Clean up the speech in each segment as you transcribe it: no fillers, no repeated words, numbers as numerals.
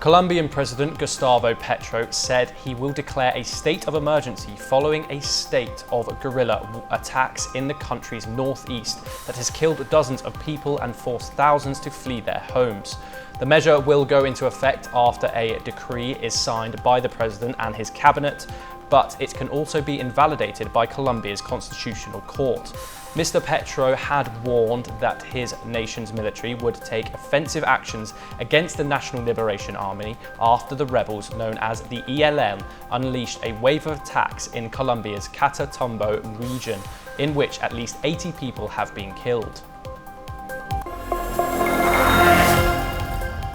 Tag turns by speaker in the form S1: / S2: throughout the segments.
S1: Colombian President Gustavo Petro said he will declare a state of emergency following a state of guerrilla attacks in the country's northeast that has killed dozens of people and forced thousands to flee their homes. The measure will go into effect after a decree is signed by the president and his cabinet, but it can also be invalidated by Colombia's constitutional court. Mr. Petro had warned that his nation's military would take offensive actions against the National Liberation Army after the rebels known as the ELN unleashed a wave of attacks in Colombia's Catatumbo region, in which at least 80 people have been killed.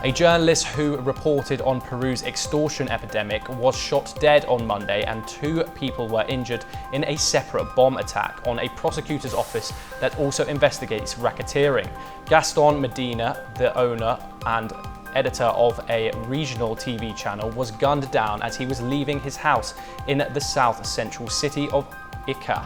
S1: A journalist who reported on Peru's extortion epidemic was shot dead on Monday, and 2 people were injured in a separate bomb attack on a prosecutor's office that also investigates racketeering. Gaston Medina, the owner and editor of a regional TV channel, was gunned down as he was leaving his house in the south-central city of Ica.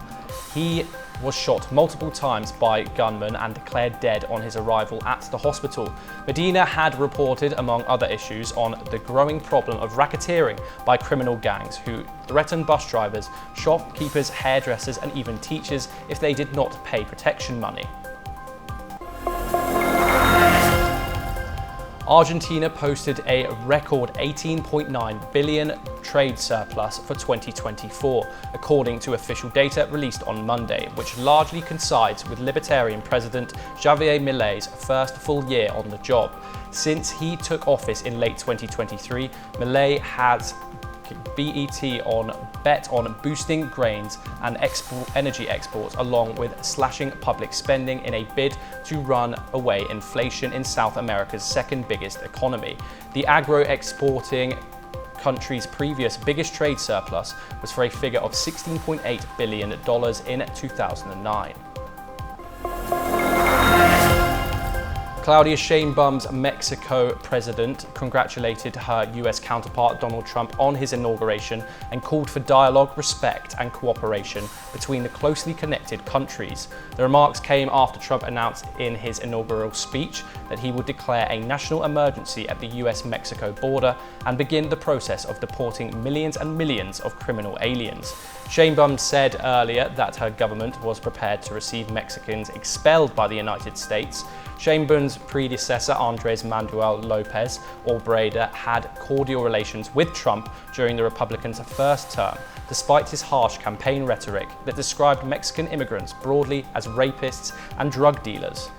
S1: He was shot multiple times by gunmen and declared dead on his arrival at the hospital. Medina had reported, among other issues, on the growing problem of racketeering by criminal gangs who threatened bus drivers, shopkeepers, hairdressers, and even teachers if they did not pay protection money. Argentina posted a record $18.9 billion trade surplus for 2024, according to official data released on Monday, which largely coincides with Libertarian President Javier Milei's first full year on the job. Since he took office in late 2023, Milei has bet on boosting grains and energy exports, along with slashing public spending in a bid to run away inflation in South America's second biggest economy. The agro-exporting country's previous biggest trade surplus was for a figure of $16.8 billion in 2009. Claudia Sheinbaum's Mexico president congratulated her US counterpart Donald Trump on his inauguration and called for dialogue, respect, and cooperation between the closely connected countries. The remarks came after Trump announced in his inaugural speech that he would declare a national emergency at the US-Mexico border and begin the process of deporting millions and millions of criminal aliens. Sheinbaum said earlier that her government was prepared to receive Mexicans expelled by the United States. Sheinbaum's predecessor, Andres Manuel Lopez Obrador, had cordial relations with Trump during the Republicans' first term, despite his harsh campaign rhetoric that described Mexican immigrants broadly as rapists and drug dealers.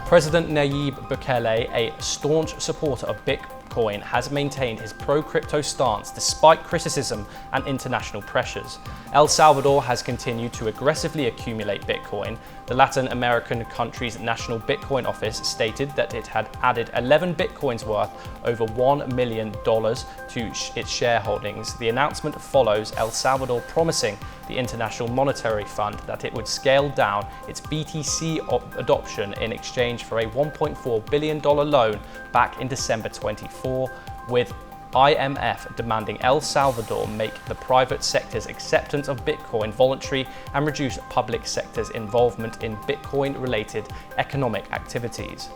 S1: President Nayib Bukele, a staunch supporter of Bitcoin, has maintained his pro-crypto stance despite criticism and international pressures. El Salvador has continued to aggressively accumulate Bitcoin. The Latin American country's National Bitcoin Office stated that it had added 11 Bitcoins worth over $1 million to its shareholdings. The announcement follows El Salvador promising the International Monetary Fund that it would scale down its BTC adoption in exchange for a $1.4 billion loan back in December 24, with IMF demanding El Salvador make the private sector's acceptance of Bitcoin voluntary and reduce public sector's involvement in Bitcoin-related economic activities.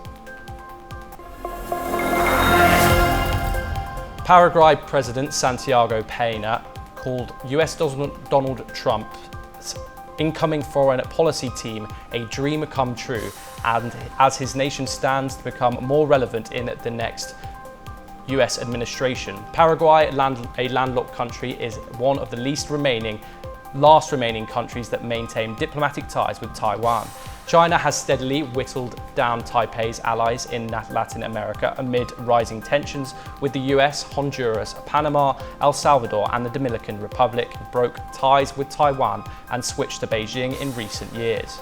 S1: Paraguay President Santiago Pena called US Donald Trump's incoming foreign policy team a dream come true, and as his nation stands to become more relevant in the next US administration. Paraguay, a landlocked country, is one of the last remaining countries that maintain diplomatic ties with Taiwan. China has steadily whittled down Taipei's allies in Latin America amid rising tensions with the US. Honduras, Panama, El Salvador, and the Dominican Republic broke ties with Taiwan and switched to Beijing in recent years.